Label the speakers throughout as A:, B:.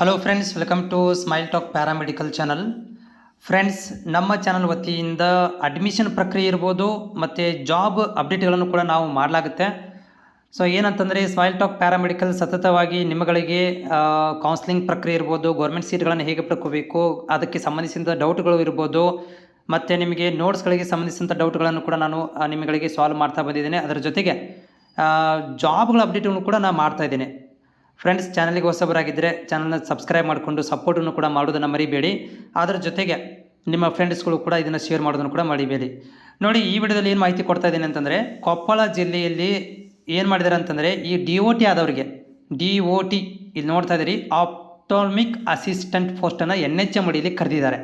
A: Hello friends, welcome to Smile Talk paramedical channel. Friends, ನಮ್ಮ channel ವತಿಯಿಂದ admission ಪ್ರಕ್ರಿಯೆ ಇರ್ಬೋದು ಮತ್ತು ಜಾಬ್ ಅಪ್ಡೇಟ್ಗಳನ್ನು ಕೂಡ ನಾವು ಮಾಡಲಾಗುತ್ತೆ. ಸೊ ಏನಂತಂದರೆ, ಸ್ಮೈಲ್ ಟಾಕ್ ಪ್ಯಾರಾಮೆಡಿಕಲ್ ಸತತವಾಗಿ ನಿಮ್ಮಗಳಿಗೆ ಕೌನ್ಸ್ಲಿಂಗ್ ಪ್ರಕ್ರಿಯೆ ಇರ್ಬೋದು, ಗೌರ್ಮೆಂಟ್ ಸೀಟ್ಗಳನ್ನು ಹೇಗೆ ಪಡ್ಕೋಬೇಕು, ಅದಕ್ಕೆ ಸಂಬಂಧಿಸಿದ ಡೌಟ್ಗಳು ಇರ್ಬೋದು, ಮತ್ತು ನಿಮಗೆ ನೋಟ್ಸ್ಗಳಿಗೆ ಸಂಬಂಧಿಸಿದಂಥ ಡೌಟ್ಗಳನ್ನು ಕೂಡ ನಾನು ನಿಮ್ಮಗಳಿಗೆ ಸಾಲ್ವ್ ಮಾಡ್ತಾ ಬಂದಿದ್ದೇನೆ. ಅದರ ಜೊತೆಗೆ ಜಾಬ್ಗಳ ಅಪ್ಡೇಟ್ಗಳನ್ನು ಕೂಡ ನಾನು ಮಾಡ್ತಾಯಿದ್ದೇನೆ. ಫ್ರೆಂಡ್ಸ್, ಚಾನಲ್ಗೆ ಹೊಸಬರಾಗಿದ್ದರೆ ಚಾನಲ್ನ ಸಬ್ಸ್ಕ್ರೈಬ್ ಮಾಡಿಕೊಂಡು ಸಪೋರ್ಟನ್ನು ಕೂಡ ಮಾಡೋದನ್ನು ಮರಿಬೇಡಿ. ಅದರ ಜೊತೆಗೆ ನಿಮ್ಮ ಫ್ರೆಂಡ್ಸ್ಗಳು ಕೂಡ ಇದನ್ನು ಶೇರ್ ಮಾಡೋದನ್ನು ಕೂಡ ಮರಿಬೇಡಿ. ನೋಡಿ, ಈ ವಿಡಿಯೋದಲ್ಲಿ ಏನು ಮಾಹಿತಿ ಕೊಡ್ತಾ ಇದ್ದೀನಿ ಅಂತಂದರೆ, ಕೊಪ್ಪಳ ಜಿಲ್ಲೆಯಲ್ಲಿ ಏನು ಮಾಡಿದ್ದಾರೆ ಅಂತಂದರೆ, ಈ DOT ಆದವರಿಗೆ DOT ಇಲ್ಲಿ ನೋಡ್ತಾ ಇದ್ದೀರಿ, ಆಪ್ಟಾಲ್ಮಿಕ್ ಅಸಿಸ್ಟೆಂಟ್ ಪೋಸ್ಟನ್ನು NHM ಅಡಿಯಲ್ಲಿ ಕರೆದಿದ್ದಾರೆ.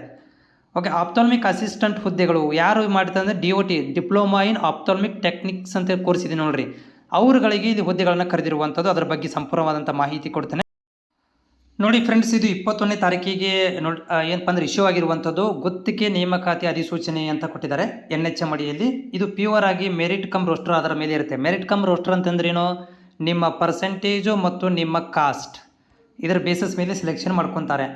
A: ಓಕೆ, ಆಪ್ಟಾಲ್ಮಿಕ್ ಅಸಿಸ್ಟೆಂಟ್ ಹುದ್ದೆಗಳು ಯಾರು ಮಾಡ್ತಾರೆ ಅಂದರೆ DOT, ಡಿಪ್ಲೊಮಾ ಇನ್ ಆಪ್ಟಾಲ್ಮಿಕ್ ಟೆಕ್ನಿಕ್ಸ್ ಅಂತ ಕೋರ್ಸ್ ಇದೆ ನೋಡ್ರಿ, ಅವರುಗಳಿಗೆ ಇದು ಹುದ್ದೆಗಳನ್ನು ಕರೆದಿರುವಂಥದ್ದು. ಅದರ ಬಗ್ಗೆ ಸಂಪೂರ್ಣವಾದಂಥ ಮಾಹಿತಿ ಕೊಡ್ತೇನೆ. ನೋಡಿ ಫ್ರೆಂಡ್ಸ್, ಇದು 21ನೇ ತಾರೀಕಿಗೆ ಏನಪ್ಪ ಅಂದರೆ ಇಶ್ಯೂ ಆಗಿರುವಂಥದ್ದು ಗುತ್ತಿಗೆ ನೇಮಕಾತಿ ಅಧಿಸೂಚನೆ ಅಂತ ಕೊಟ್ಟಿದ್ದಾರೆ NHM ಅಡಿಯಲ್ಲಿ. ಇದು ಪ್ಯೂರ್ ಆಗಿ ಮೆರಿಟ್ ಕಮ್ ರೋಸ್ಟರ್ ಅದರ ಮೇಲೆ ಇರುತ್ತೆ. ಮೆರಿಟ್ ಕಮ್ ರೋಸ್ಟರ್ ಅಂತಂದ್ರೇನು, ನಿಮ್ಮ ಪರ್ಸೆಂಟೇಜು ಮತ್ತು ನಿಮ್ಮ ಕಾಸ್ಟ್ ಇದರ ಬೇಸಿಸ್ ಮೇಲೆ ಸೆಲೆಕ್ಷನ್ ಮಾಡ್ಕೊತಾರೆ.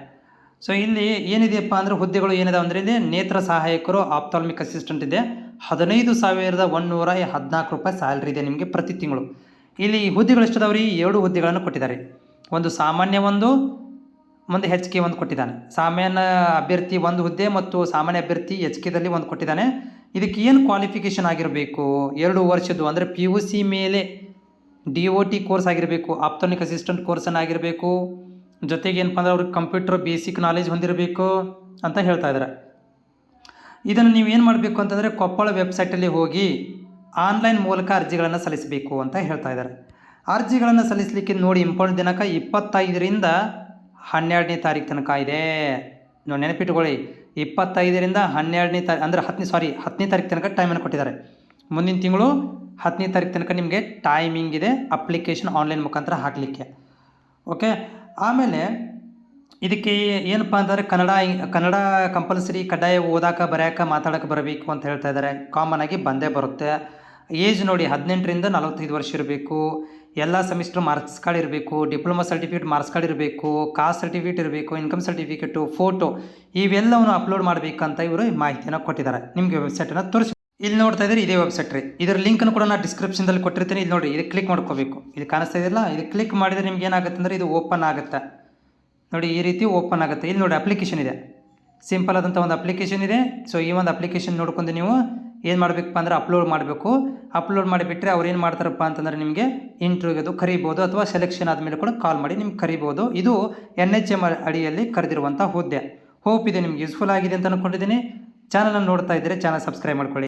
A: ಸೊ ಇಲ್ಲಿ ಏನಿದೆಯಪ್ಪ ಅಂದರೆ ಹುದ್ದೆಗಳು ಏನಿದಾವೆ ಅಂದರೆ, ಇಲ್ಲಿ ನೇತ್ರ ಸಹಾಯಕರು ಆಪ್ಟಾಲ್ಮಿಕ್ ಅಸಿಸ್ಟೆಂಟ್ ಇದೆ, 15,114 ರೂಪಾಯಿ ಸ್ಯಾಲ್ರಿ ಇದೆ ನಿಮಗೆ ಪ್ರತಿ ತಿಂಗಳು. ಇಲ್ಲಿ ಹುದ್ದೆಗಳು ಎಷ್ಟದಾವ್ರಿ, 2 ಹುದ್ದೆಗಳನ್ನು ಕೊಟ್ಟಿದ್ದಾರೆ. ಒಂದು ಸಾಮಾನ್ಯ ಒಂದು HK ಒಂದು ಕೊಟ್ಟಿದ್ದಾನೆ. ಸಾಮಾನ್ಯ ಅಭ್ಯರ್ಥಿ ಒಂದು ಹುದ್ದೆ ಮತ್ತು ಸಾಮಾನ್ಯ ಅಭ್ಯರ್ಥಿ HKದಲ್ಲಿ ಒಂದು ಕೊಟ್ಟಿದ್ದಾನೆ. ಇದಕ್ಕೆ ಏನು ಕ್ವಾಲಿಫಿಕೇಷನ್ ಆಗಿರಬೇಕು, 2 ವರ್ಷದ್ದು ಅಂದರೆ PUC ಮೇಲೆ DOT ಕೋರ್ಸ್ ಆಗಿರಬೇಕು, ಆಪ್ಟಾಲ್ಮಿಕ್ ಅಸಿಸ್ಟೆಂಟ್ ಕೋರ್ಸನ್ನು ಆಗಿರಬೇಕು. ಜೊತೆಗೆ ಏನಪ್ಪ ಅಂದರೆ ಅವ್ರಿಗೆ ಕಂಪ್ಯೂಟರ್ ಬೇಸಿಕ್ ನಾಲೆಜ್ ಹೊಂದಿರಬೇಕು ಅಂತ ಹೇಳ್ತಾ ಇದ್ದಾರೆ. ಇದನ್ನು ನೀವು ಏನು ಮಾಡಬೇಕು ಅಂತಂದರೆ, ಕೊಪ್ಪಳ ವೆಬ್ಸೈಟಲ್ಲಿ ಹೋಗಿ ಆನ್ಲೈನ್ ಮೂಲಕ ಅರ್ಜಿಗಳನ್ನು ಸಲ್ಲಿಸಬೇಕು ಅಂತ ಹೇಳ್ತಾ ಇದ್ದಾರೆ. ಅರ್ಜಿಗಳನ್ನು ಸಲ್ಲಿಸಲಿಕ್ಕೆ ನೋಡಿ, ಇಂಪಾರ್ಟೆಂಟ್ ದಿನಾಂಕ 25ರಿಂದ 12ನೇ ತಾರೀಕು ತನಕ ಇದೆ. ನೋಡಿ, ನೆನಪಿಟ್ಟುಕೊಳ್ಳಿ, 25ರಿಂದ 12ನೇ ತಾರೀಕು ಅಂದರೆ 10ನೇ ತಾರೀಕು ತನಕ ಟೈಮನ್ನು ಕೊಟ್ಟಿದ್ದಾರೆ. ಮುಂದಿನ ತಿಂಗಳು 10ನೇ ತಾರೀಕು ತನಕ ನಿಮಗೆ ಟೈಮಿಂಗ್ ಇದೆ ಅಪ್ಲಿಕೇಶನ್ ಆನ್ಲೈನ್ ಮುಖಾಂತರ ಹಾಕಲಿಕ್ಕೆ. ಓಕೆ, ಆಮೇಲೆ ಇದಕ್ಕೆ ಏನಪ್ಪ ಅಂತಂದರೆ ಕನ್ನಡ ಕಂಪಲ್ಸರಿ ಕಡ್ಡಾಯ ಓದಾಕ ಬರೆಯೋಕೆ ಮಾತಾಡೋಕೆ ಬರಬೇಕು ಅಂತ ಹೇಳ್ತಾ ಇದ್ದಾರೆ. ಕಾಮನ್ ಆಗಿ ಬಂದೇ ಬರುತ್ತೆ. ಏಜ್ ನೋಡಿ, 18ರಿಂದ 45 ವರ್ಷ ಇರಬೇಕು. ಎಲ್ಲ ಸೆಮಿಸ್ಟರ್ ಮಾರ್ಕ್ಸ್ ಕಾರ್ಡ್ ಇರಬೇಕು, ಡಿಪ್ಲೊಮಾ ಸರ್ಟಿಫಿಕೇಟ್ ಮಾರ್ಕ್ಸ್ ಕಾರ್ಡ್ ಇರಬೇಕು, ಕಾಸ್ಟ್ ಸರ್ಟಿಫಿಕೇಟ್ ಇರಬೇಕು, ಇನ್ಕಮ್ ಸರ್ಟಿಫಿಕೇಟು, ಫೋಟೋ ಇವೆಲ್ಲವನ್ನು ಅಪ್ಲೋಡ್ ಮಾಡಬೇಕಂತ ಇವರು ಮಾಹಿತಿಯನ್ನು ಕೊಟ್ಟಿದ್ದಾರೆ. ನಿಮಗೆ ವೆಬ್ಸೈಟನ್ನು ತೋರಿಸಿ. ಇಲ್ಲಿ ನೋಡ್ತಾ ಇದ್ದೀರಿ, ಇದೇ ವೆಬ್ಸೈಟ್ ರೀ. ಇದರ ಲಿಂಕನ್ನು ಕೂಡ ನಾನು ಡಿಸ್ಕ್ರಿಪ್ಷನ್ದಲ್ಲಿ ಕೊಟ್ಟಿರ್ತೀನಿ. ಇಲ್ಲಿ ನೋಡಿ, ಇದು ಕ್ಲಿಕ್ ಮಾಡ್ಕೋಬೇಕು. ಇದು ಕಾಣಿಸ್ತಾ ಇದೆಯಲ್ಲ, ಇದು ಕ್ಲಿಕ್ ಮಾಡಿದರೆ ನಿಮ್ಗೆ ಏನಾಗುತ್ತೆ ಅಂದರೆ, ಇದು ಓಪನ್ ಆಗುತ್ತೆ. ನೋಡಿ, ಈ ರೀತಿ ಓಪನ್ ಆಗುತ್ತೆ. ಇಲ್ಲಿ ನೋಡಿ, ಅಪ್ಲಿಕೇಶನ್ ಇದೆ, ಸಿಂಪಲ್ ಆದಂಥ ಒಂದು ಅಪ್ಲಿಕೇಶನ್ ಇದೆ. ಸೊ ಈ ಒಂದು ಅಪ್ಲಿಕೇಶನ್ ನೋಡ್ಕೊಂಡು ನೀವು ಏನು ಮಾಡಬೇಕಪ್ಪ ಅಂದರೆ ಅಪ್ಲೋಡ್ ಮಾಡಬೇಕು. ಅಪ್ಲೋಡ್ ಮಾಡಿಬಿಟ್ರೆ ಅವ್ರು ಏನು ಮಾಡ್ತಾರಪ್ಪ ಅಂತಂದರೆ, ನಿಮಗೆ ಇಂಟರ್ವ್ಯೂಗೆ ಕರಿಬೋದು ಅಥವಾ ಸೆಲೆಕ್ಷನ್ ಆದಮೇಲೆ ಕೂಡ ಕಾಲ್ ಮಾಡಿ ನಿಮ್ಗೆ ಕರಿಬೋದು. ಇದು NHM ಅಡಿಯಲ್ಲಿ ಕರೆದಿರುವಂಥ ಹುದ್ದೆ. ಹೋಪ್ ಇದೆ ನಿಮ್ಗೆ ಯೂಸ್ಫುಲ್ ಆಗಿದೆ ಅಂತ ಅಂದ್ಕೊಂಡಿದ್ದೀನಿ. ಚಾನಲನ್ನು ನೋಡ್ತಾ ಇದ್ದರೆ ಚಾನಲ್ ಸಬ್ಸ್ಕ್ರೈಬ್ ಮಾಡ್ಕೊಳ್ಳಿ.